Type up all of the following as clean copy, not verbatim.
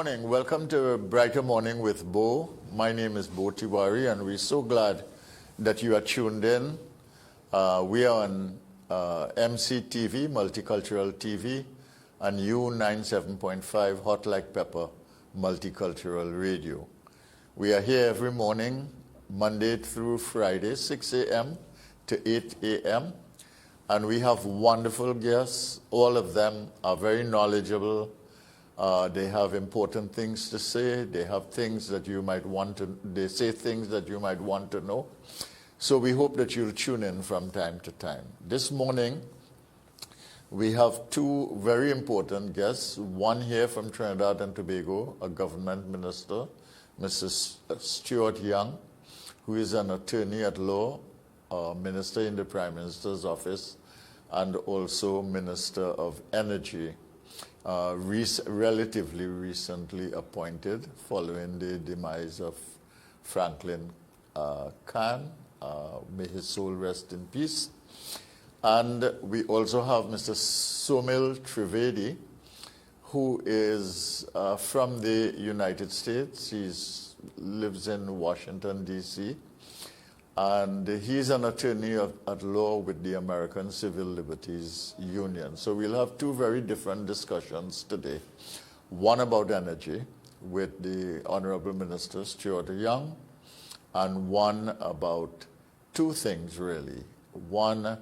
morning. Welcome to Brighter Morning with Bhoe. My name is Bhoe Tiwari, and we're so glad that you are tuned in. We are on MCTV, Multicultural TV, and U97.5 Hot Like Pepper Multicultural Radio. We are here every morning, Monday through Friday, 6 a.m. to 8 a.m. And we have wonderful guests. All of them are very knowledgeable. They have important things to say. They have things that you might want to, they say things that you might want to know. So we hope that you'll tune in from time to time. This morning, we have two very important guests. One here from Trinidad and Tobago, a government minister, Mrs. Stuart Young, who is an attorney at law, minister in the Prime Minister's office, and also Minister of Energy. Relatively recently appointed following the demise of Franklin Khan. May his soul rest in peace. And we also have Mr. Somil Trivedi, who is from the United States. He lives in Washington, D.C., and he's an attorney at law with the American Civil Liberties Union. So we'll have two very different discussions today. One about energy with the Honourable Minister Stuart Young, and one about two things really. One,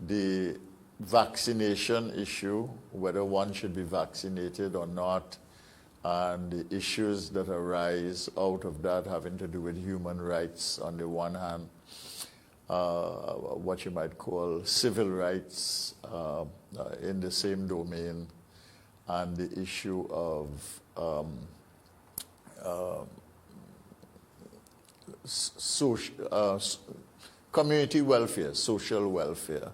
the vaccination issue, whether one should be vaccinated or not, and the issues that arise out of that having to do with human rights on the one hand, what you might call civil rights in the same domain, and the issue of community welfare, social welfare,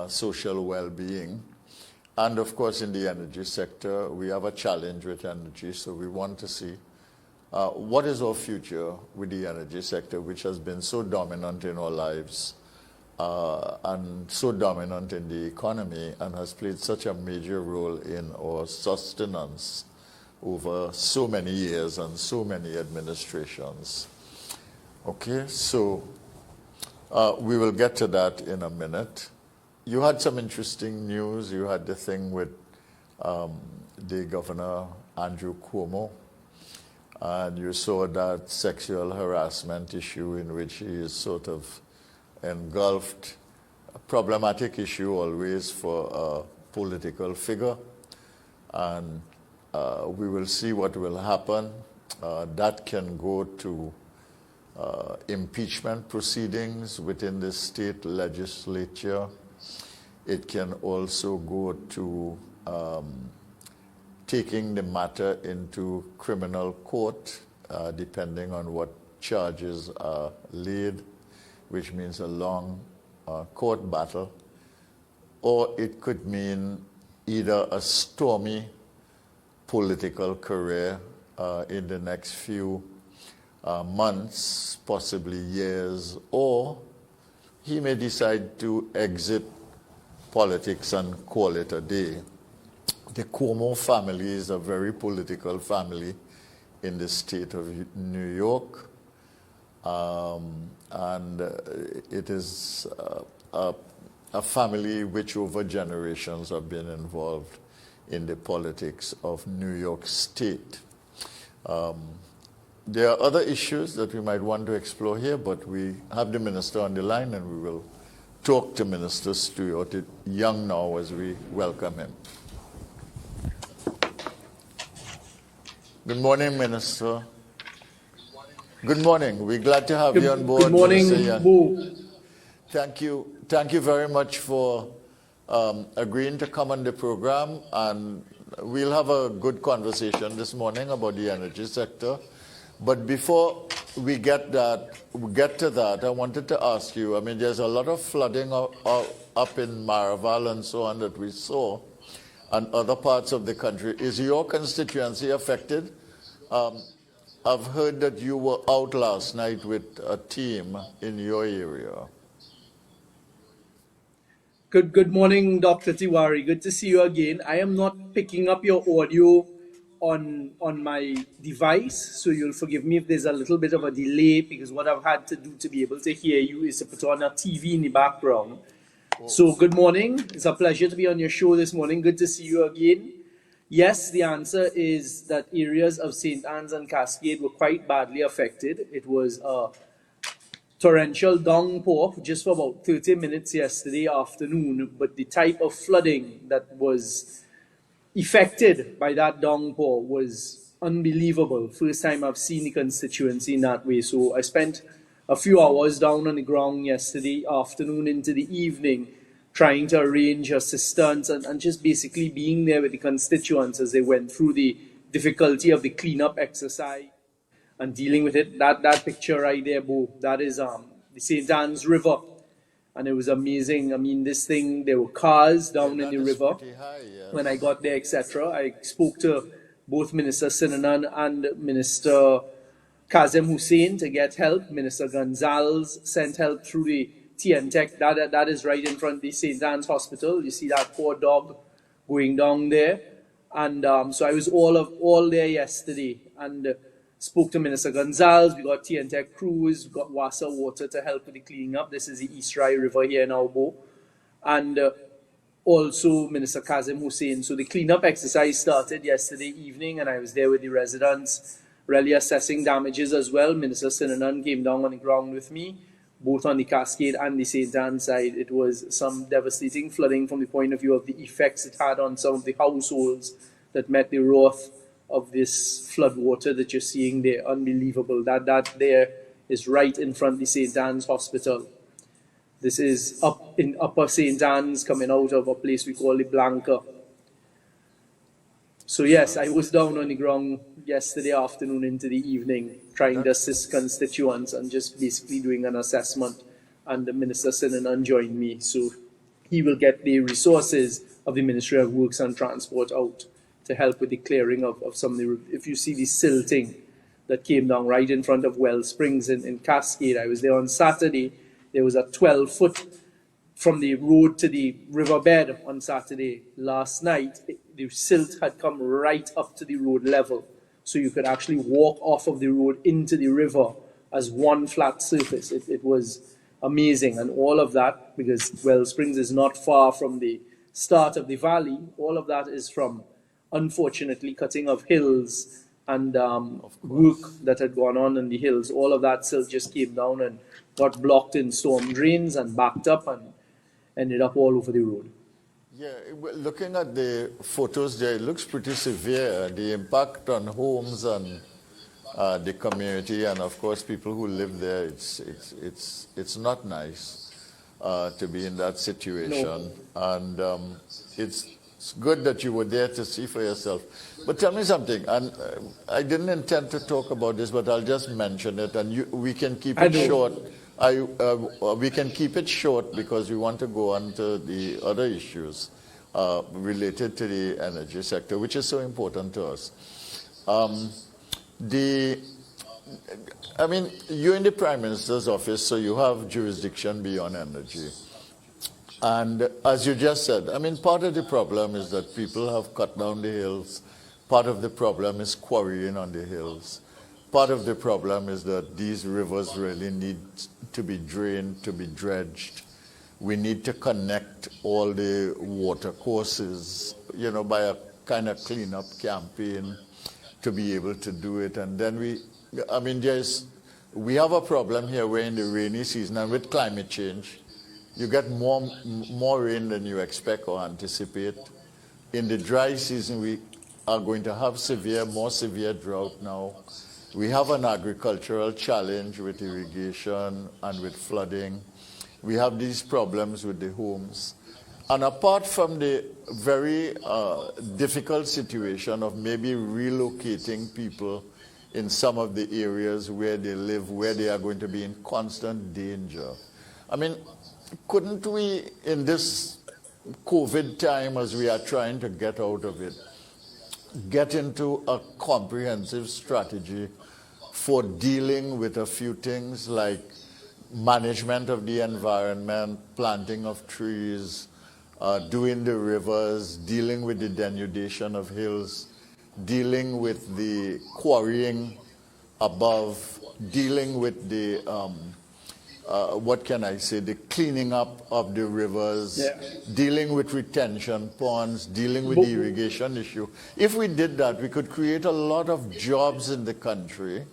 social well-being. And of course, in the energy sector, we have a challenge with energy, so we want to see what is our future with the energy sector, which has been so dominant in our lives and so dominant in the economy and has played such a major role in our sustenance over so many years and so many administrations. Okay, so we will get to that in a minute. You had some interesting news. You had the thing with the Governor, Andrew Cuomo, and you saw that sexual harassment issue in which he is sort of engulfed. A problematic issue always for a political figure, and we will see what will happen. That can go to impeachment proceedings within the state legislature. It can also go to taking the matter into criminal court, depending on what charges are laid, which means a long court battle. Or it could mean either a stormy political career in the next few months, possibly years, or he may decide to exit politics and call it a day. The Cuomo family is a very political family in the state of New York, and it is a family which over generations have been involved in the politics of New York State. There are other issues that we might want to explore here, but we have the minister on the line, and we will talk to Minister Stuart Young now as we welcome him. Good morning, Minister. Good morning. We're glad to have you on board. Good morning, Bhoe. Thank you. Thank you very much for agreeing to come on the program, and we'll have a good conversation this morning about the energy sector. But before we get to that, I wanted to ask you, I mean, there's a lot of flooding up in Maraval and so on that we saw, and other parts of the country. Is your constituency affected? I've heard that you were out last night with a team in your area. Good morning, Dr. Tiwari. Good to see you again. I am not picking up your audio on my device, so you'll forgive me if there's a little bit of a delay, because what I've had to do to be able to hear you is to put on a TV in the background. So good morning. It's a pleasure to be on your show this morning. Good to see you again. Yes, the answer is that areas of St. Anne's and Cascade were quite badly affected. It was a torrential downpour just for about 30 minutes yesterday afternoon, but the type of flooding that was affected by that downpour was unbelievable. First time I've seen the constituency in that way. So I spent a few hours down on the ground yesterday afternoon into the evening trying to arrange assistance and just basically being there with the constituents as they went through the difficulty of the cleanup exercise and dealing with it. That picture right there, Bhoe, that is the St. Anne's River. And it was amazing. I mean, this thing, there were cars down in the river. High, yes. When I got there, etc. I spoke to both Minister Sinanan and Minister Kazem Hussein to get help. Minister Gonzalez sent help through the TNTech. That is right in front of the St. Anne's Hospital. You see that poor dog going down there. And so I was all there yesterday and spoke to Minister Gonzalez. We got TNTech crews. We got Wassa Water to help with the cleaning up. This is the East Rai River here in Bhoe. And also Minister Kazem Hussein. So the cleanup exercise started yesterday evening, and I was there with the residents, really assessing damages as well. Minister Sinanan came down on the ground with me, both on the Cascade and the St. Anne's side. It was some devastating flooding from the point of view of the effects it had on some of the households that met the wrath of this flood water that you're seeing there. Unbelievable. That there is right in front of the St. Anne's Hospital. This is up in Upper St. Anne's, coming out of a place we call the Blanca. So yes, I was down on the ground yesterday afternoon into the evening, trying to assist constituents and just basically doing an assessment. And the Minister Sinanan joined me, so he will get the resources of the Ministry of Works and Transport out to help with the clearing of some of the... If you see the silting that came down right in front of Well Springs in Cascade, I was there on Saturday. There was a 12-foot from the road to the riverbed on Saturday. Last night, the silt had come right up to the road level, so you could actually walk off of the road into the river as one flat surface. It was amazing, and all of that, because Well Springs is not far from the start of the valley, all of that is from, unfortunately, cutting of hills and work that had gone on in the hills. All of that silt just came down and got blocked in storm drains and backed up and ended up all over the road. Yeah, looking at the photos there, it looks pretty severe. The impact on homes and the community, and of course people who live there, it's not nice to be in that situation. No. And it's good that you were there to see for yourself. But tell me something, and I didn't intend to talk about this, but I'll just mention it, and we can keep it short. We can keep it short because we want to go on to the other issues related to the energy sector, which is so important to us. I mean, you're in the Prime Minister's office, so you have jurisdiction beyond energy. And as you just said, I mean, part of the problem is that people have cut down the hills. Part of the problem is quarrying on the hills. Part of the problem is that these rivers really need to be drained, to be dredged. We need to connect all the water courses, you know, by a kind of cleanup campaign to be able to do it. And then we have a problem here where in the rainy season and with climate change, you get more rain than you expect or anticipate. In the dry season, we are going to have more severe drought now. We have an agricultural challenge with irrigation and with flooding. We have these problems with the homes. And apart from the very difficult situation of maybe relocating people in some of the areas where they live, where they are going to be in constant danger. I mean, couldn't we, in this COVID time, as we are trying to get out of it, get into a comprehensive strategy for dealing with a few things like management of the environment, planting of trees, doing the rivers, dealing with the denudation of hills, dealing with the quarrying above, dealing with the, what can I say, the cleaning up of the rivers, dealing with retention ponds, dealing with the irrigation issue. If we did that, we could create a lot of jobs in the country,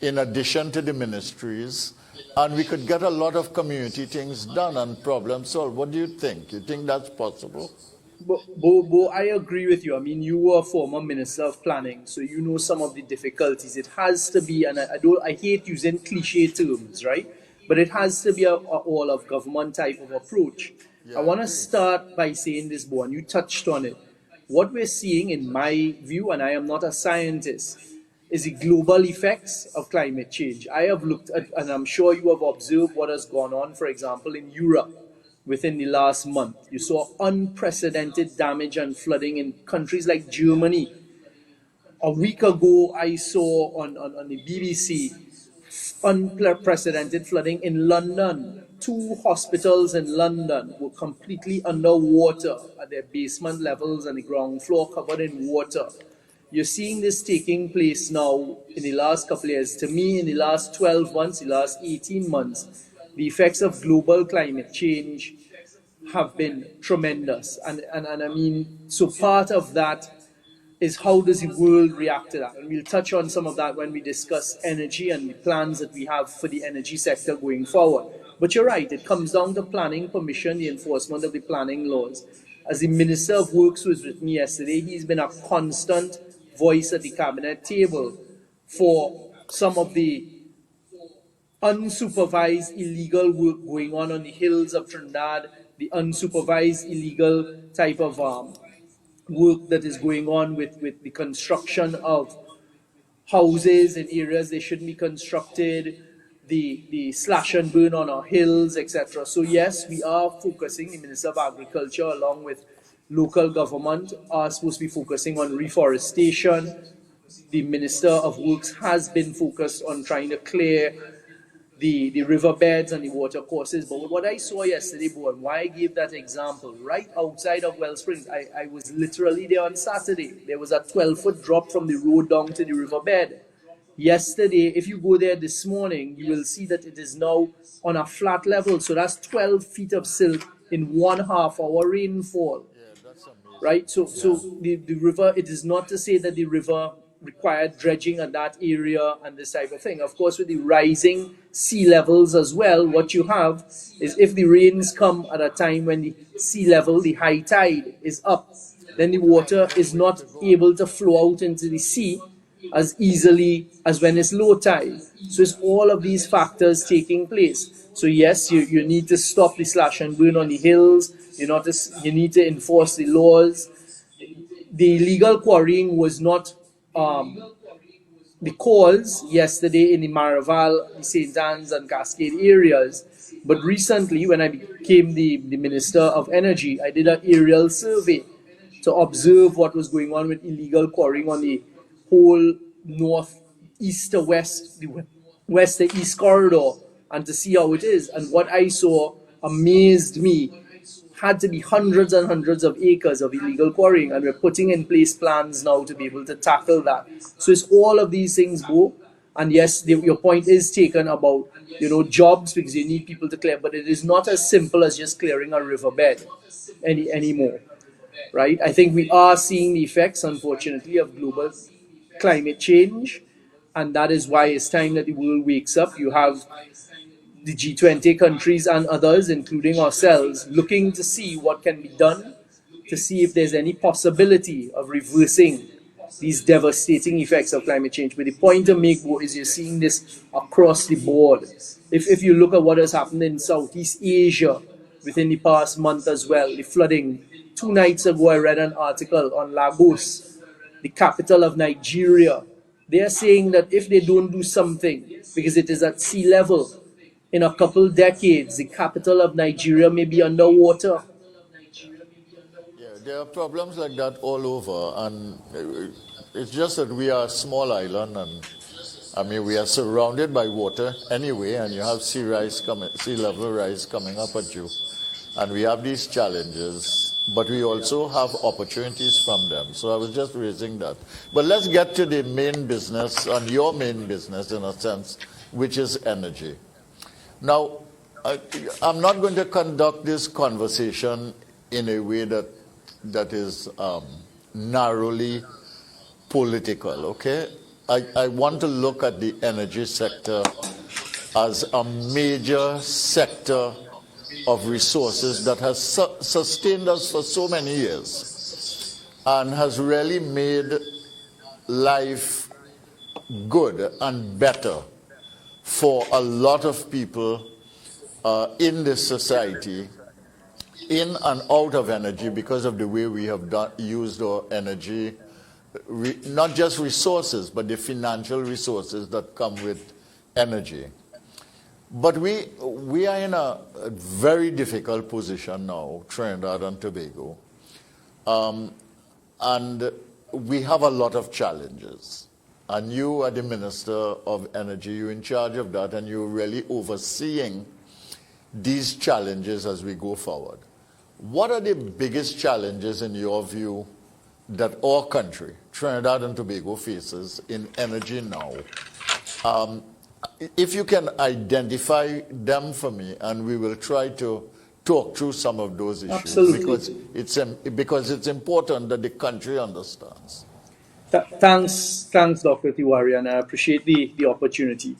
in addition to the ministries, and we could get a lot of community things done and problems solved. What do you think? You think that's possible? Bhoe, I agree with you. I mean, you were a former Minister of Planning, so you know some of the difficulties. It has to be, and I hate using cliche terms, right? But it has to be a all of government type of approach. I want to start by saying this, Bhoe, and you touched on it. What we're seeing, in my view, and I am not a scientist, is the global effects of climate change. I have looked at, and I'm sure you have observed what has gone on, for example, in Europe within the last month. You saw unprecedented damage and flooding in countries like Germany. A week ago, I saw on the BBC unprecedented flooding in London. 2 hospitals in London were completely underwater at their basement levels and the ground floor covered in water. You're seeing this taking place now in the last couple of years. To me, in the last 12 months, the last 18 months, the effects of global climate change have been tremendous. And I mean, so part of that is how does the world react to that? And we'll touch on some of that when we discuss energy and the plans that we have for the energy sector going forward. But you're right, it comes down to planning permission, the enforcement of the planning laws. As the Minister of Works was with me yesterday, he's been a constant voice at the cabinet table for some of the unsupervised illegal work going on the hills of Trinidad, the unsupervised illegal type of work that is going on with the construction of houses in areas they shouldn't be constructed, the slash and burn on our hills, etc. So yes, we are focusing, the Minister of Agriculture along with local government are supposed to be focusing on reforestation. The Minister of Works has been focused on trying to clear the riverbeds and the water courses. But what I saw yesterday, Bhoe, and why I gave that example, right outside of Wellsprings, I was literally there on Saturday. There was a 12-foot drop from the road down to the riverbed. Yesterday, if you go there this morning, you will see that it is now on a flat level. So that's 12 feet of silt in 1/2 hour rainfall. Yeah, that's amazing. Right? So the river, it is not to say that the river required dredging at that area and this type of thing. Of course, with the rising sea levels as well, what you have is if the rains come at a time when the sea level, the high tide is up, then the water is not able to flow out into the sea as easily as when it's low tide. So it's all of these factors taking place. So yes, you need to stop the slash and burn on the hills. You need to enforce the laws. The illegal quarrying was not the cause yesterday in the Maraval, the St. Anne's and Cascade areas. But recently, when I became the Minister of Energy, I did an aerial survey to observe what was going on with illegal quarrying on the whole north, east to west, the west to east corridor, and to see how it is. And what I saw amazed me. Had to be hundreds and hundreds of acres of illegal quarrying, and we're putting in place plans now to be able to tackle that. So it's all of these things, Bhoe. And yes, your point is taken about jobs, because you need people to clear, but it is not as simple as just clearing a riverbed anymore, right? I think we are seeing the effects, unfortunately, of global climate change, and that is why it's time that the world wakes up. You have the G20 countries and others, including ourselves, looking to see what can be done, to see if there's any possibility of reversing these devastating effects of climate change. But the point to make, Bhoe, is you're seeing this across the board. If you look at what has happened in Southeast Asia within the past month as well, the flooding. 2 nights ago, I read an article on Lagos, the capital of Nigeria. They are saying that if they don't do something, because it is at sea level, in a couple decades, the capital of Nigeria may be underwater. Yeah, there are problems like that all over, and it's just that we are a small island, and I mean we are surrounded by water anyway, and you have sea level rise coming up at you, and we have these challenges. but we also have opportunities from them. So I was just raising that. But let's get to the main business, and your main business in a sense, which is energy. Now, I'm not going to conduct this conversation in a way that is narrowly political, okay? I want to look at the energy sector as a major sector of resources that has sustained us for so many years and has really made life good and better for a lot of people in this society, in and out of energy, because of the way we have used our energy, not just resources, but the financial resources that come with energy. But we are in a very difficult position now, Trinidad and Tobago, and we have a lot of challenges. And you are the Minister of Energy, you're in charge of that, and you're really overseeing these challenges as we go forward. What are the biggest challenges in your view that our country, Trinidad and Tobago, faces in energy now? If you can identify them for me, and we will try to talk through some of those issues. Absolutely. Because it's important that the country understands. Thanks, Dr. Tiwari, and I appreciate the opportunity.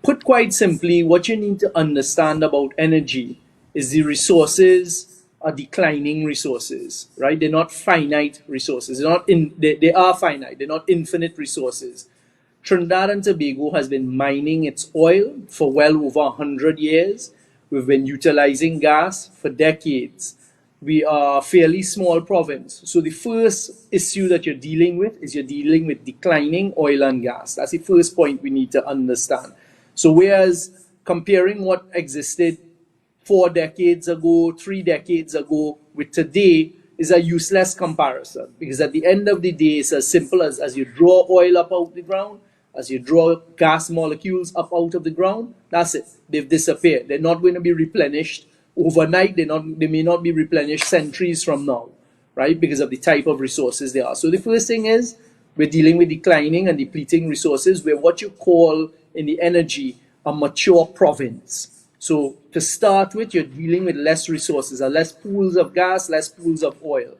Put quite simply, what you need to understand about energy is the resources are declining resources, right? They're not finite resources. They are finite. They're not infinite resources. Trinidad and Tobago has been mining its oil for well over 100 years. We've been utilizing gas for decades. We are a fairly small province. So the first issue that you're dealing with is you're dealing with declining oil and gas. That's the first point we need to understand. So whereas comparing what existed 4 decades ago, 3 decades ago with today is a useless comparison, because at the end of the day, it's as simple as you draw oil up out of the ground, as you draw gas molecules up out of the ground, that's it. They've disappeared. They're not going to be replenished overnight. They may not be replenished centuries from now, right? Because of the type of resources they are. So the first thing is we're dealing with declining and depleting resources. We're what you call in the energy a mature province. So to start with, you're dealing with less resources, less pools of gas, less pools of oil.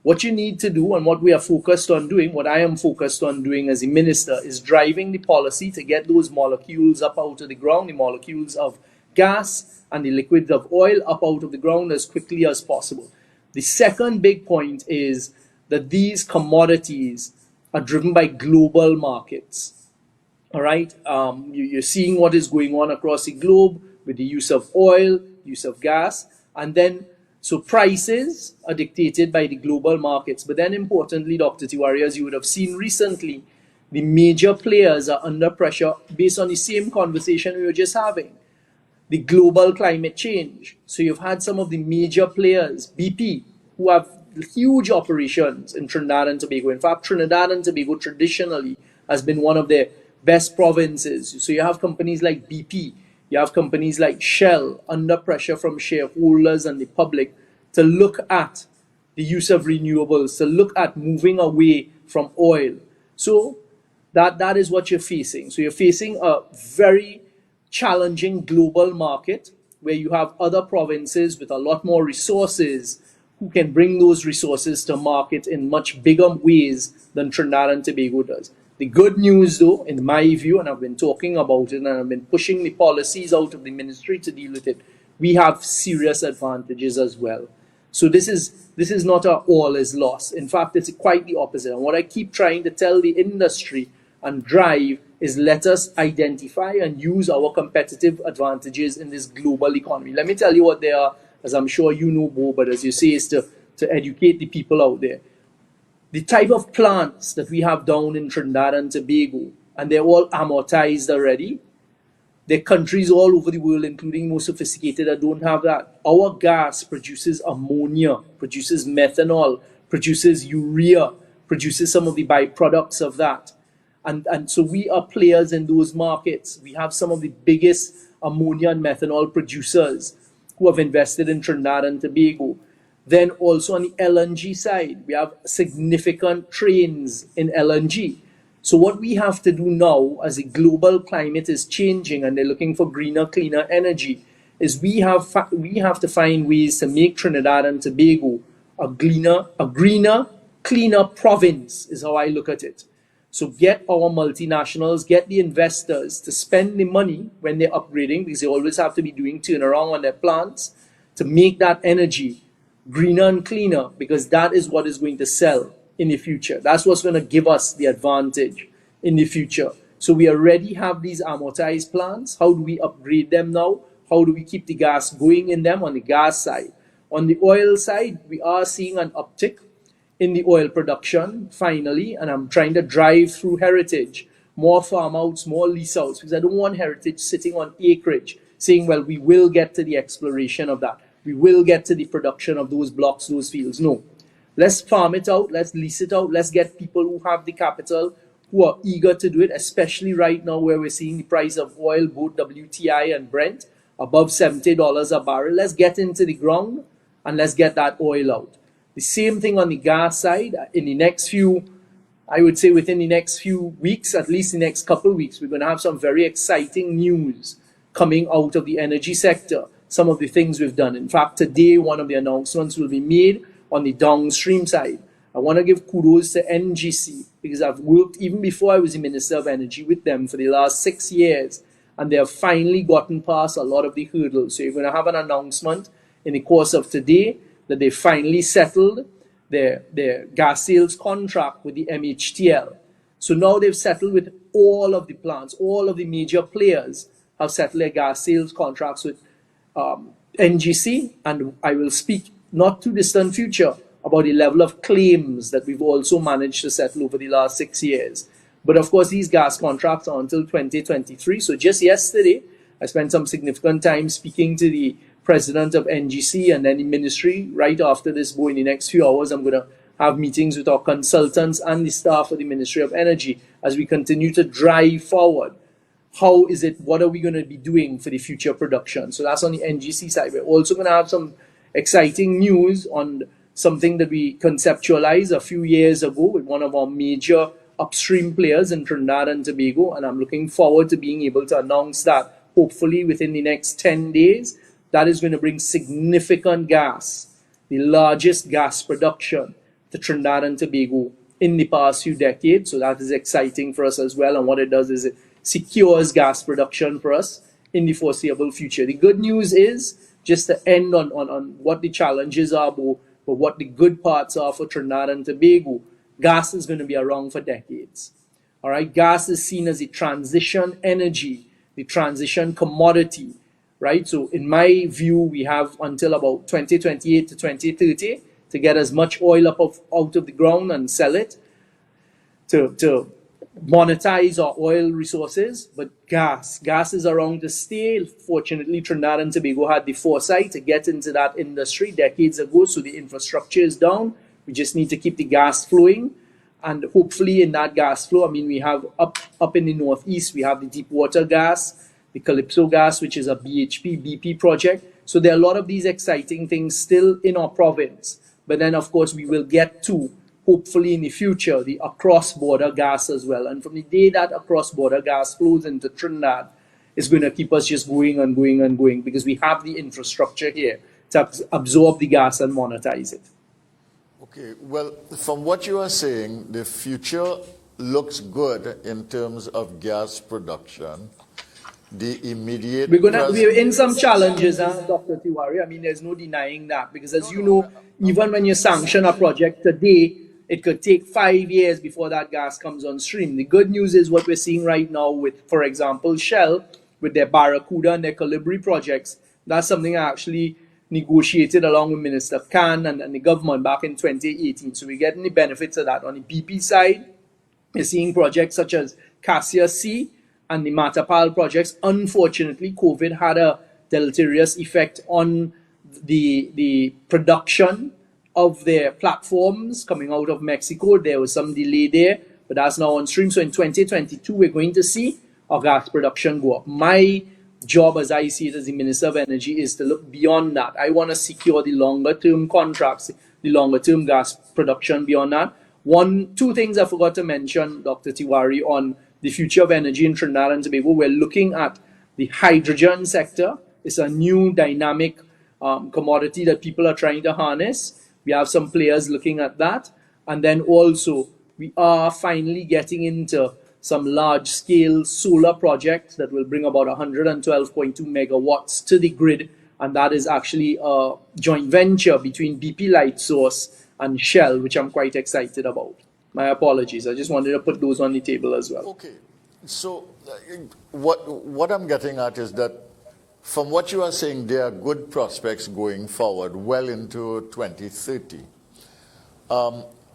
What you need to do, and what we are focused on doing, what I am focused on doing as a minister, is driving the policy to get those molecules up out of the ground, the molecules of gas and the liquids of oil up out of the ground as quickly as possible. The second big point is that these commodities are driven by global markets. All right? You're seeing what is going on across the globe with the use of oil, use of gas, and then so prices are dictated by the global markets. But then importantly, Dr. Tiwari, as you would have seen recently, the major players are under pressure based on the same conversation we were just having, the global climate change. So you've had some of the major players, BP, who have huge operations in Trinidad and Tobago. In fact, Trinidad and Tobago traditionally has been one of their best provinces. So you have companies like BP, you have companies like Shell under pressure from shareholders and the public to look at the use of renewables, to look at moving away from oil. So that is what you're facing. So you're facing a very challenging global market where you have other provinces with a lot more resources who can bring those resources to market in much bigger ways than Trinidad and Tobago does. The good news, though, in my view, and I've been talking about it and I've been pushing the policies out of the ministry to deal with it, we have serious advantages as well. So this is not a all is lost. In fact, it's quite the opposite. And what I keep trying to tell the industry and drive is let us identify and use our competitive advantages in this global economy. Let me tell you what they are, as I'm sure you know, Bhoe, but as you say, is to educate the people out there. The type of plants that we have down in Trinidad and Tobago, and they're all amortized already. There are countries all over the world, including more sophisticated, that don't have that. Our gas produces ammonia, produces methanol, produces urea, produces some of the byproducts of that. And so we are players in those markets. We have some of the biggest ammonia and methanol producers who have invested in Trinidad and Tobago. Then also on the LNG side, we have significant trains in LNG. So what we have to do now, as the global climate is changing and they're looking for greener, cleaner energy, is we have to find ways to make Trinidad and Tobago a greener, cleaner province, is how I look at it. So get our multinationals, get the investors to spend the money when they're upgrading, because they always have to be doing turnaround on their plants, to make that energy greener and cleaner, because that is what is going to sell in the future. That's what's going to give us the advantage in the future. So we already have these amortized plants. How do we upgrade them now? How do we keep the gas going in them on the gas side? On the oil side, we are seeing an uptick in the oil production, finally, and I'm trying to drive through Heritage, more farm outs, more lease outs, because I don't want Heritage sitting on acreage saying, well, we will get to the exploration of that. We will get to the production of those blocks, those fields. No. Let's farm it out. Let's lease it out. Let's get people who have the capital, who are eager to do it, especially right now where we're seeing the price of oil, both WTI and Brent, above $70 a barrel. Let's get into the ground and let's get that oil out. The same thing on the gas side. In the next few, I would say within the next few weeks, at least the next couple of weeks, we're going to have some very exciting news coming out of the energy sector. Some of the things we've done. In fact, today, one of the announcements will be made on the downstream side. I want to give kudos to NGC, because I've worked, even before I was the Minister of Energy, with them for the last 6 years, and they have finally gotten past a lot of the hurdles. So you're going to have an announcement in the course of today that they finally settled their gas sales contract with the MHTL. So now they've settled with all of the plants, all of the major players have settled their gas sales contracts with NGC, and I will speak not too distant future about the level of claims that we've also managed to settle over the last 6 years. But of course, these gas contracts are until 2023. So just yesterday, I spent some significant time speaking to the president of NGC and then the ministry. Right after this, Bhoe, in the next few hours, I'm going to have meetings with our consultants and the staff of the Ministry of Energy as we continue to drive forward. What are we going to be doing for the future production? So that's on the NGC side. We're also going to have some exciting news on something that we conceptualized a few years ago with one of our major upstream players in Trinidad and Tobago, and I'm looking forward to being able to announce that hopefully within the next 10 days. That is going to bring significant gas, the largest gas production to Trinidad and Tobago in the past few decades. So that is exciting for us as well, and what it does is it secures gas production for us in the foreseeable future. The good news is, just to end on what the challenges are, but what the good parts are for Trinidad and Tobago, gas is going to be around for decades. All right, gas is seen as a transition energy, the transition commodity, right? So in my view, we have until about 2028 to 2030 to get as much oil out of the ground and sell it, to monetize our oil resources. But gas is around to stay. Fortunately, Trinidad and Tobago had the foresight to get into that industry decades ago, so the infrastructure is down. We just need to keep the gas flowing, and hopefully in that gas flow, I mean, we have up in the northeast, we have the deep water gas, the Calypso gas, which is a BP project. So there are a lot of these exciting things still in our province. But then, of course, we will get to, hopefully in the future, the across-border gas as well. And from the day that across-border gas flows into Trinidad, it's going to keep us just going and going and going, because we have the infrastructure here to absorb the gas and monetize it. Okay, well, from what you are saying, the future looks good in terms of gas production. The immediate... We're in some challenges, Dr. Tiwari. I mean, there's no denying that, because as you know, even when you sanction a project today, it could take 5 years before that gas comes on stream. The good news is what we're seeing right now with, for example, Shell, with their Barracuda and their Colibri projects. That's something I actually negotiated along with Minister Khan and the government back in 2018. So we're getting the benefits of that. On the BP side, we're seeing projects such as Cassia C and the Matapal projects. Unfortunately, COVID had a deleterious effect on the production of their platforms coming out of Mexico. There was some delay there, but that's now on stream. So in 2022, we're going to see our gas production go up. My job, as I see it as the Minister of Energy, is to look beyond that. I want to secure the longer term contracts, the longer term gas production beyond that. Two things I forgot to mention, Dr. Tiwari, on the future of energy in Trinidad and Tobago. We're looking at the hydrogen sector. It's a new dynamic commodity that people are trying to harness. We have some players looking at that. And then also, we are finally getting into some large-scale solar projects that will bring about 112.2 megawatts to the grid. And that is actually a joint venture between BP Lightsource and Shell, which I'm quite excited about. My apologies. I just wanted to put those on the table as well. Okay. So what I'm getting at is that from what you are saying, there are good prospects going forward well into 2030.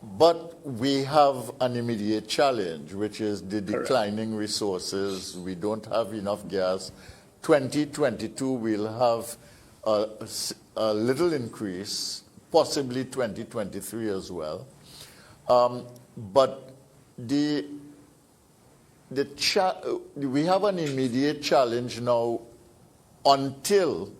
But we have an immediate challenge, which is the declining resources. We don't have enough gas. 2022, we'll have a little increase, possibly 2023 as well. But we have an immediate challenge now until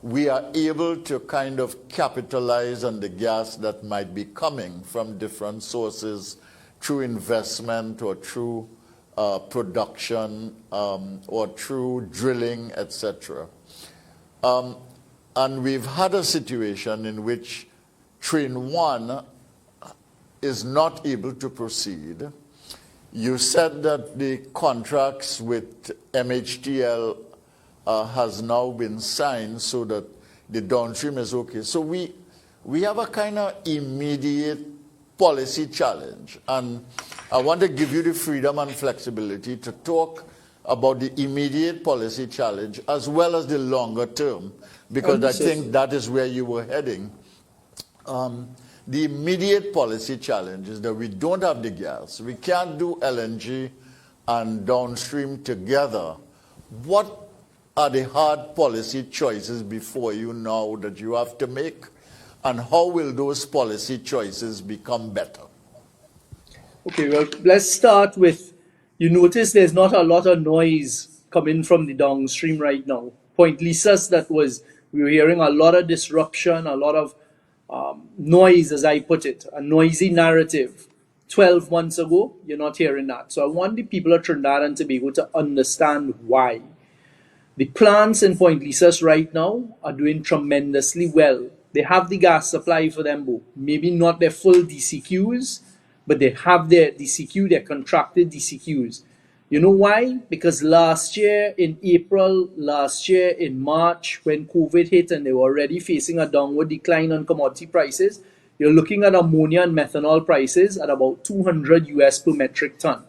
we are able to kind of capitalize on the gas that might be coming from different sources through investment or through production or through drilling, etc. And we've had a situation in which Train 1 is not able to proceed. You said that the contracts with MHTL has now been signed so that the downstream is okay. So we have a kind of immediate policy challenge. And I want to give you the freedom and flexibility to talk about the immediate policy challenge as well as the longer term, because I think that is where you were heading. The immediate policy challenge is that we don't have the gas. We can't do LNG and downstream together. What are the hard policy choices before you now that you have to make? And how will those policy choices become better? Okay, well, let's start with, you notice there's not a lot of noise coming from the downstream right now. Point Lisas, we were hearing a lot of disruption, a lot of noise, as I put it, a noisy narrative. 12 months ago, you're not hearing that. So I want the people of Trinidad and Tobago to understand why. The plants in Point Lisas right now are doing tremendously well. They have the gas supply for them, Bhoe. Maybe not their full DCQs, but they have their DCQ, their contracted DCQs. You know why? Because last year in April, last year in March, when COVID hit and they were already facing a downward decline on commodity prices, you're looking at ammonia and methanol prices at about $200 per metric ton.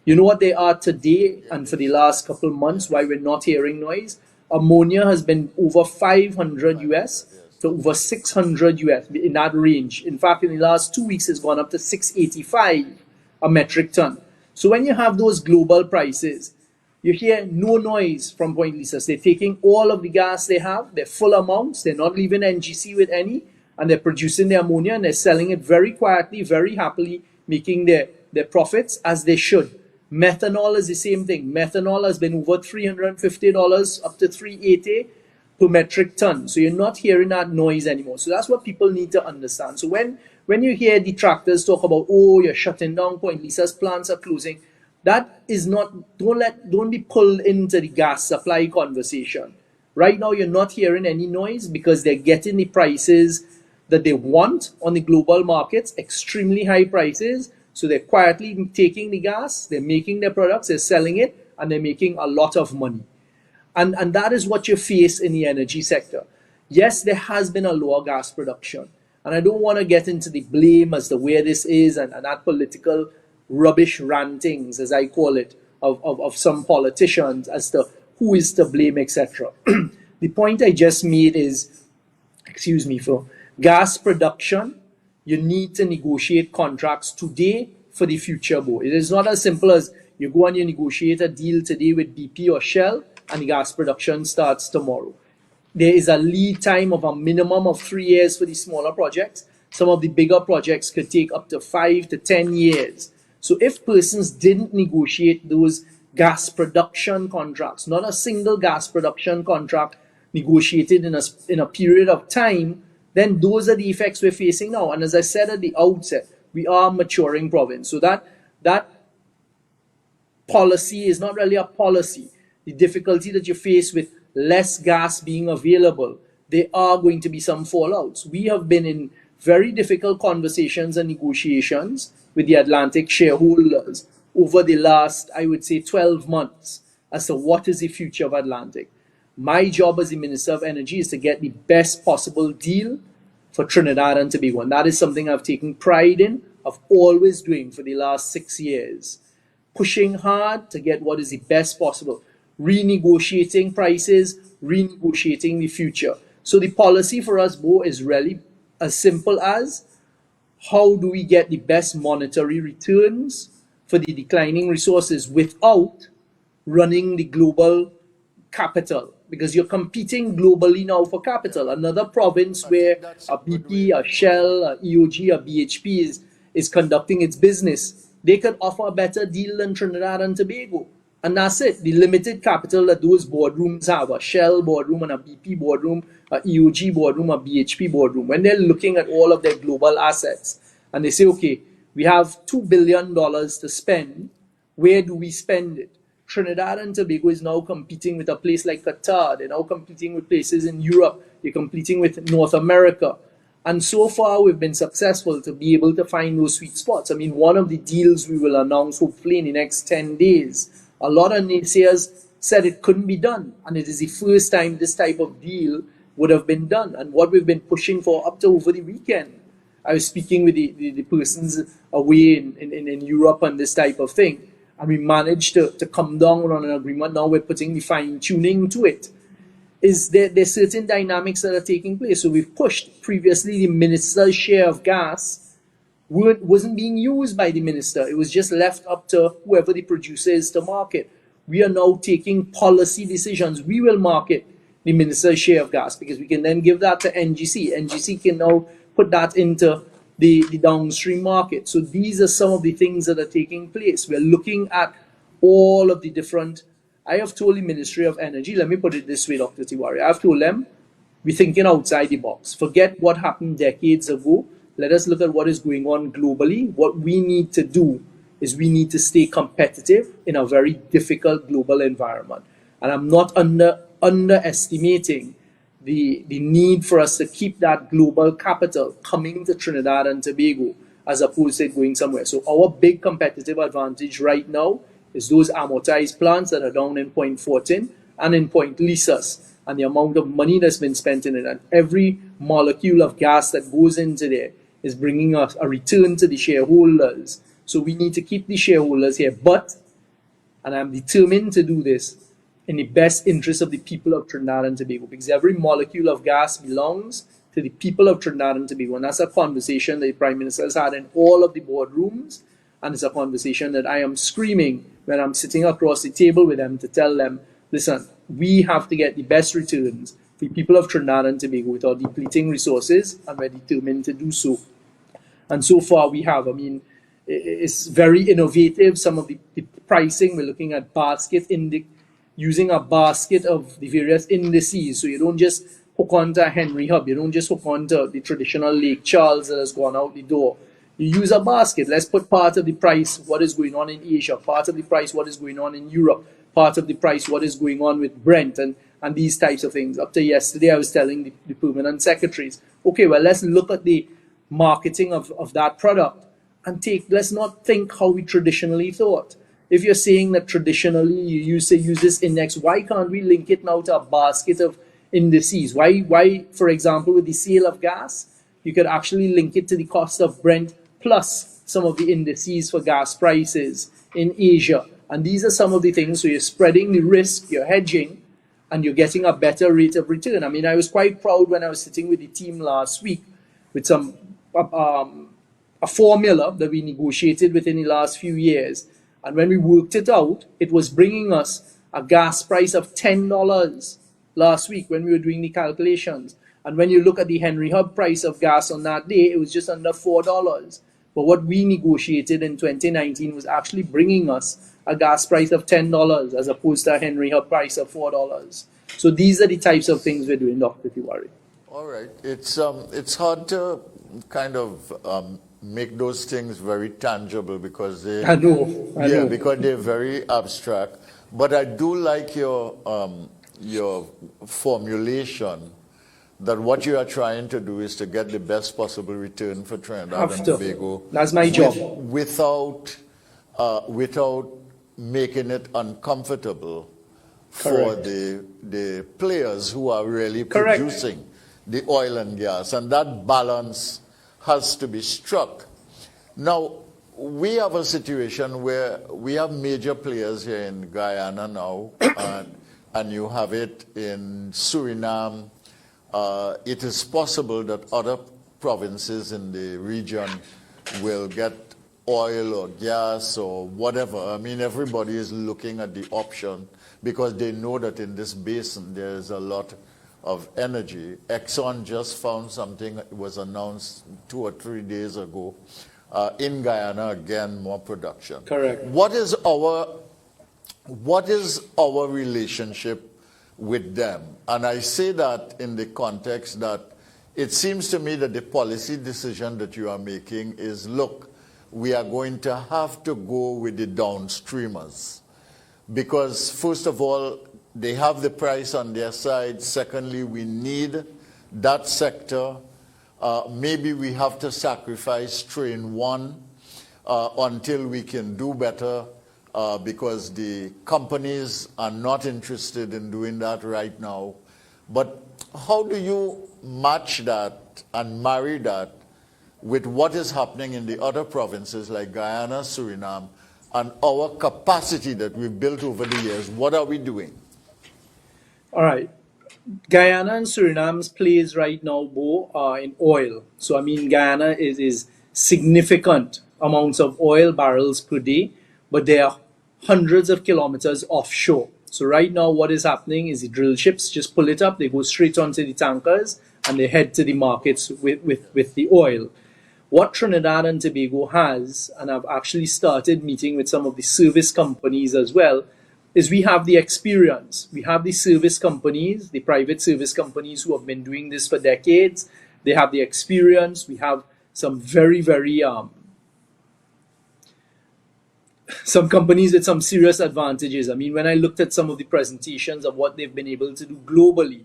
You know what they are today and for the last couple of months, why we're not hearing noise? Ammonia has been over $500 to over $600 in that range. In fact, in the last 2 weeks, it's gone up to $685 a metric ton. So when you have those global prices, you hear no noise from Point Lisas. They're taking all of the gas they have, they're full amounts, they're not leaving NGC with any, and they're producing their ammonia and they're selling it very quietly, very happily, making their profits as they should. Methanol is the same thing. Methanol has been over $350 up to $380 per metric ton. So you're not hearing that noise anymore. So that's what people need to understand. So when you hear detractors talk about, oh, you're shutting down Point Lisas, plants are closing, that is not, don't be pulled into the gas supply conversation. Right now, you're not hearing any noise because they're getting the prices that they want on the global markets, extremely high prices. So they're quietly taking the gas, they're making their products, they're selling it, and they're making a lot of money. And that is what you face in the energy sector. Yes, there has been a lower gas production. And I don't want to get into the blame as to where this is and that political rubbish rantings, as I call it, of some politicians as to who is to blame, etc. The point I just made is, for gas production, you need to negotiate contracts today for the future, Bhoe. It is not as simple as you go and you negotiate a deal today with BP or Shell and the gas production starts tomorrow. There is a lead time of a minimum of 3 years for the smaller projects. Some of the bigger projects could take up to 5 to 10 years. So if persons didn't negotiate those gas production contracts, not a single gas production contract negotiated in a period of time, then those are the effects we're facing now. And as I said at the outset, we are a maturing province. So that policy is not really a policy. The difficulty that you face with less gas being available, there are going to be some fallouts. We have been in very difficult conversations and negotiations with the Atlantic shareholders over the last, I would say, 12 months as to what is the future of Atlantic. My job as the Minister of Energy is to get the best possible deal for Trinidad and Tobago. And that is something I've taken pride in, of always doing for the last 6 years. Pushing hard to get what is the best possible. Renegotiating prices, renegotiating the future. So the policy for us, Bhoe, is really as simple as how do we get the best monetary returns for the declining resources without running the global capital, because you're competing globally now for capital. Another province where a BP, a Shell, a EOG, a BHP is conducting its business, they could offer a better deal than Trinidad and Tobago. And that's it. The limited capital that those boardrooms have, a Shell boardroom and a BP boardroom, a EOG boardroom, a BHP boardroom, when they're looking at all of their global assets and they say, okay, we have $2 billion to spend, where do we spend it? Trinidad and Tobago is now competing with a place like Qatar. They're now competing with places in Europe. They're competing with North America. And so far, we've been successful to be able to find those sweet spots. I mean, one of the deals we will announce hopefully in the next 10 days, a lot of naysayers said it couldn't be done. And it is the first time this type of deal would have been done. And what we've been pushing for up to over the weekend. I was speaking with the persons away in Europe on this type of thing. And we managed to come down on an agreement. Now we're putting the fine-tuning to it. There's certain dynamics that are taking place. So we've pushed. Previously, the minister's share of gas wasn't being used by the minister. It was just left up to whoever the producer is to market. We are now taking policy decisions. We will market the minister's share of gas because we can then give that to NGC. NGC can now put that into the downstream market. So these are some of the things that are taking place. We're looking at all of the different. I have told the Ministry of Energy, let me put it this way, Dr. Tiwari, I've told them, we're thinking outside the box. Forget what happened decades ago. Let us look at what is going on globally. What we need to do is we need to stay competitive in a very difficult global environment. And I'm not underestimating the need for us to keep that global capital coming to Trinidad and Tobago as opposed to going somewhere. So our big competitive advantage right now is those amortized plants that are down in Point Fortin and in Point Lisas, and the amount of money that's been spent in it. And every molecule of gas that goes into there is bringing us a return to the shareholders. So we need to keep the shareholders here. But, and I'm determined to do this, in the best interest of the people of Trinidad and Tobago, because every molecule of gas belongs to the people of Trinidad and Tobago. And that's a conversation that the Prime Minister has had in all of the boardrooms, and it's a conversation that I am screaming when I'm sitting across the table with them to tell them, listen, we have to get the best returns for the people of Trinidad and Tobago with our depleting resources, and we're determined to do so. And so far we have. I mean, it's very innovative. Some of the pricing, we're looking at using a basket of the various indices. So you don't just hook onto a Henry Hub. You don't just hook onto the traditional Lake Charles that has gone out the door. You use a basket. Let's put part of the price, what is going on in Asia, part of the price, what is going on in Europe, part of the price, what is going on with Brent, and these types of things. Up to yesterday, I was telling the permanent secretaries, okay, well, let's look at the marketing of that product and let's not think how we traditionally thought. If you're saying that traditionally you used to use this index, why can't we link it now to a basket of indices? Why, for example, with the sale of gas, you could actually link it to the cost of Brent plus some of the indices for gas prices in Asia. And these are some of the things, so you're spreading the risk, you're hedging, and you're getting a better rate of return. I mean, I was quite proud when I was sitting with the team last week with a formula that we negotiated within the last few years. And when we worked it out, it was bringing us a gas price of $10 last week when we were doing the calculations. And when you look at the Henry Hub price of gas on that day, it was just under $4. But what we negotiated in 2019 was actually bringing us a gas price of $10 as opposed to a Henry Hub price of $4. So these are the types of things we're doing, Dr. Tiwari. All right. It's hard to kind of make those things very tangible because I know. because they're very abstract. But I do like your formulation that what you are trying to do is to get the best possible return for Trinidad and Tobago. That's my job. Without making it uncomfortable for the players who are really producing the oil and gas. And that balance has to be struck. Now, we have a situation where we have major players here in Guyana now, and you have it in Suriname. It is possible that other provinces in the region will get oil or gas or whatever. I mean, everybody is looking at the option because they know that in this basin there is a lot of energy. Exxon just found something that was announced 2 or 3 days ago. In Guyana, again, more production. Correct. What is our relationship with them? And I say that in the context that it seems to me that the policy decision that you are making is, look, we are going to have to go with the downstreamers because, first of all, they have the price on their side. Secondly, we need that sector. Maybe we have to sacrifice train 1 until we can do better because the companies are not interested in doing that right now. But how do you match that and marry that with what is happening in the other provinces like Guyana, Suriname, and our capacity that we've built over the years? What are we doing? All right. Guyana and Suriname's plays right now, Bhoe, are in oil. So, I mean, Guyana is significant amounts of oil barrels per day, but they are hundreds of kilometers offshore. So right now what is happening is the drill ships just pull it up, they go straight onto the tankers, and they head to the markets with the oil. What Trinidad and Tobago has, and I've actually started meeting with some of the service companies as well, is we have the experience. We have the service companies, the private service companies who have been doing this for decades. They have the experience. We have some very, some companies with some serious advantages. I mean, when I looked at some of the presentations of what they've been able to do globally,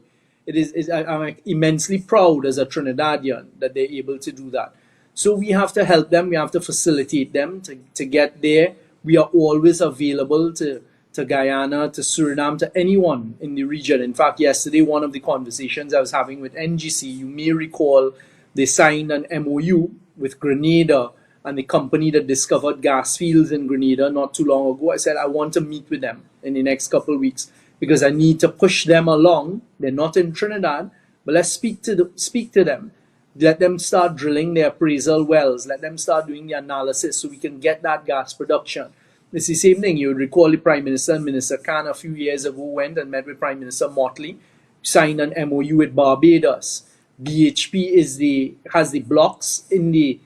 I'm immensely proud as a Trinidadian that they're able to do that. So we have to help them. We have to facilitate them to get there. We are always available to Guyana, to Suriname, to anyone in the region. In fact, yesterday, one of the conversations I was having with NGC, you may recall they signed an MOU with Grenada and the company that discovered gas fields in Grenada not too long ago. I said, I want to meet with them in the next couple of weeks because I need to push them along. They're not in Trinidad, but let's speak to them. Let them start drilling their appraisal wells. Let them start doing the analysis so we can get that gas production. It's the same thing. You would recall the Prime Minister and Minister Khan a few years ago went and met with Prime Minister Motley, signed an MOU with Barbados. BHP has the blocks in the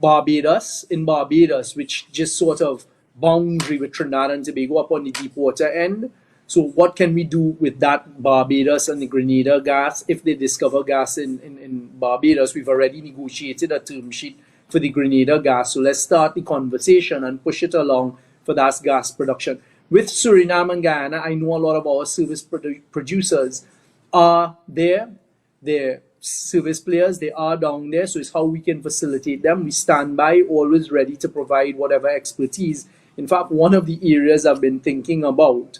Barbados, which just sort of boundary with Trinidad and Tobago up on the deep water end. So what can we do with that Barbados and the Grenada gas? If they discover gas in Barbados, we've already negotiated a term sheet for the Grenada gas. So let's start the conversation and push it along for that gas production. With Suriname and Guyana, I know a lot of our service producers are there. They're service players. They are down there. So it's how we can facilitate them. We stand by, always ready to provide whatever expertise. In fact, one of the areas I've been thinking about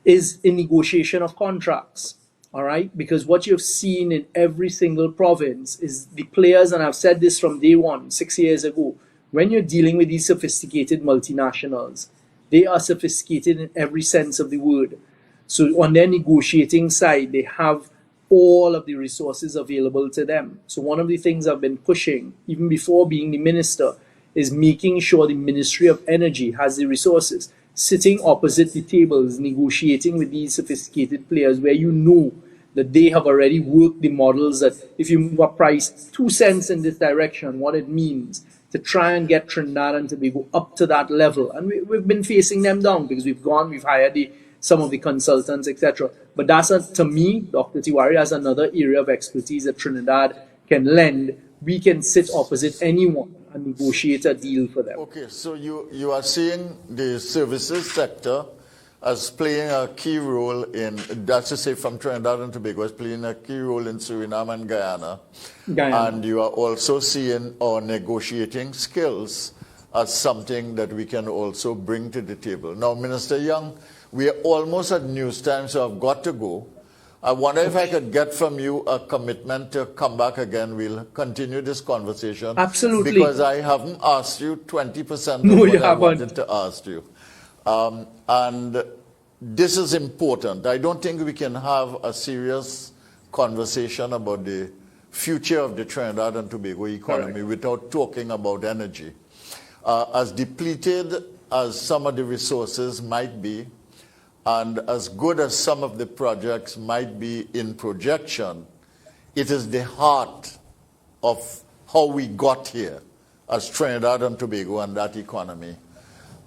is in negotiation of contracts. All right, because what you've seen in every single province is the players, and I've said this from day one, 6 years ago, when you're dealing with these sophisticated multinationals, they are sophisticated in every sense of the word. So on their negotiating side, they have all of the resources available to them. So one of the things I've been pushing, even before being the minister, is making sure the Ministry of Energy has the resources, sitting opposite the tables, negotiating with these sophisticated players where you know that they have already worked the models that if you move a price 2 cents in this direction, what it means to try and get Trinidad and Tobago up to that level. And we've been facing them down because we've hired some of the consultants, etc. But to me, Dr. Tiwari, that's another area of expertise that Trinidad can lend. We can sit opposite anyone and negotiate a deal for them. Okay, so you are seeing the services sector as playing a key role in, that's to say from Trinidad and Tobago, as playing a key role in Suriname and Guyana. And you are also seeing our negotiating skills as something that we can also bring to the table. Now, Minister Young, we are almost at news time, so I've got to go. I wonder if I could get from you a commitment to come back again. We'll continue this conversation. Absolutely. Because I haven't asked you 20% of what I wanted to ask you. And this is important. I don't think we can have a serious conversation about the future of the Trinidad and Tobago economy without talking about energy. As depleted as some of the resources might be, and as good as some of the projects might be in projection, it is the heart of how we got here as Trinidad and Tobago and that economy.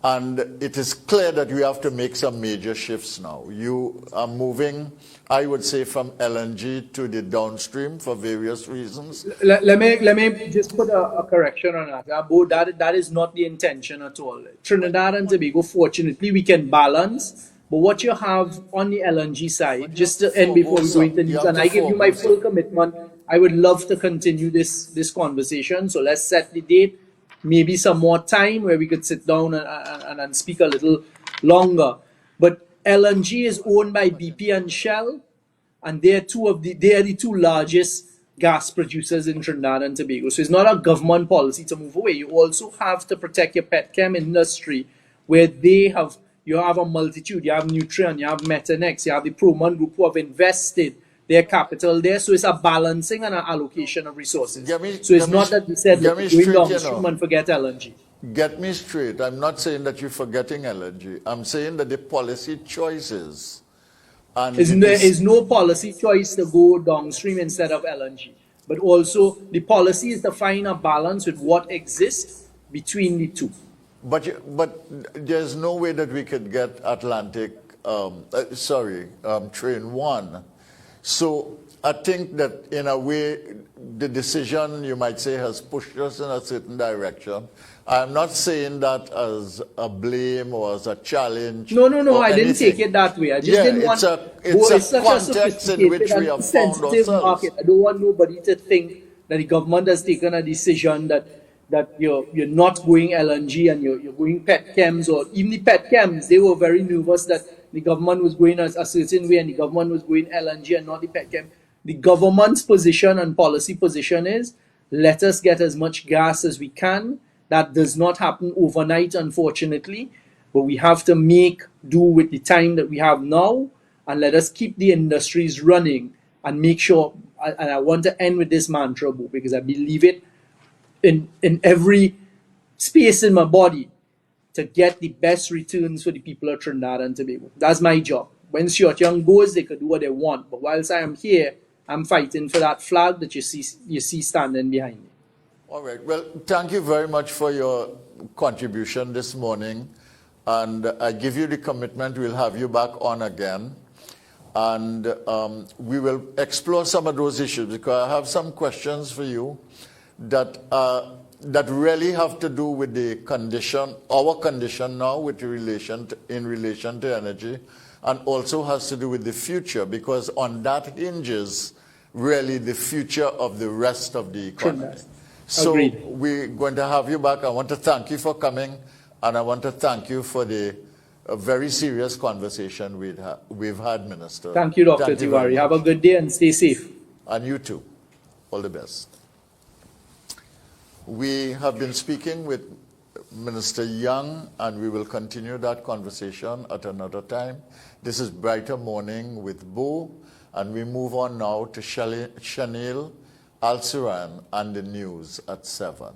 And it is clear that we have to make some major shifts now. You are moving, I would say, from LNG to the downstream for various reasons. Let me just put a correction on that. Bhoe, that is not the intention at all. Trinidad and Tobago, fortunately, we can balance. But what you have on the LNG side, just to end before we go into these, and I give you my full commitment, I would love to continue this conversation. So let's set the date, maybe some more time where we could sit down and speak a little longer. But LNG is owned by BP and Shell, and they are the two largest gas producers in Trinidad and Tobago. So it's not a government policy to move away. You also have to protect your petchem industry, where you have a multitude. You have Nutrien, you have Metanex, you have the Proman Group who have invested their capital there. So it's a balancing and an allocation of resources. So it's not that we said going downstream and forget LNG. Get me straight. I'm not saying that you're forgetting LNG. I'm saying that the policy choices. And there is no policy choice to go downstream instead of LNG. But also the policy is to find a balance with what exists between the two. But there's no way that we could get Train 1. So I think that in a way, the decision, you might say, has pushed us in a certain direction. I'm not saying that as a blame or as a challenge. No, I didn't take it that way. I just didn't want... It's a context in which we have found ourselves. Market. I don't want nobody to think that the government has taken a decision that you're not going LNG and you're going petchems, or even the petchems, they were very nervous that the government was going a certain way and the government was going LNG and not the petchem. The government's position and policy position is, let us get as much gas as we can. That does not happen overnight, unfortunately, but we have to make do with the time that we have now, and let us keep the industries running and make sure, and I want to end with this mantra, Bhoe, because I believe it in every space in my body, to get the best returns for the people of Trinidad and Tobago. That's my job. When Stuart Young goes, they could do what they want. But whilst I am here, I'm fighting for that flag that you see standing behind me. All right. Well, thank you very much for your contribution this morning. And I give you the commitment we'll have you back on again. And we will explore some of those issues, because I have some questions for you that really have to do with the condition, our condition now in relation to energy, and also has to do with the future, because on that hinges really the future of the rest of the economy. So we're going to have you back. I want to thank you for coming, and I want to thank you for the very serious conversation we've had, Minister. Thank you, Dr. Tiwari. Have a good day and stay safe. And you too. All the best. We have been speaking with Minister Young, and we will continue that conversation at another time. This is Brighter Morning with Bhoe, and we move on now to Chanel Al-Suran and the news at 7.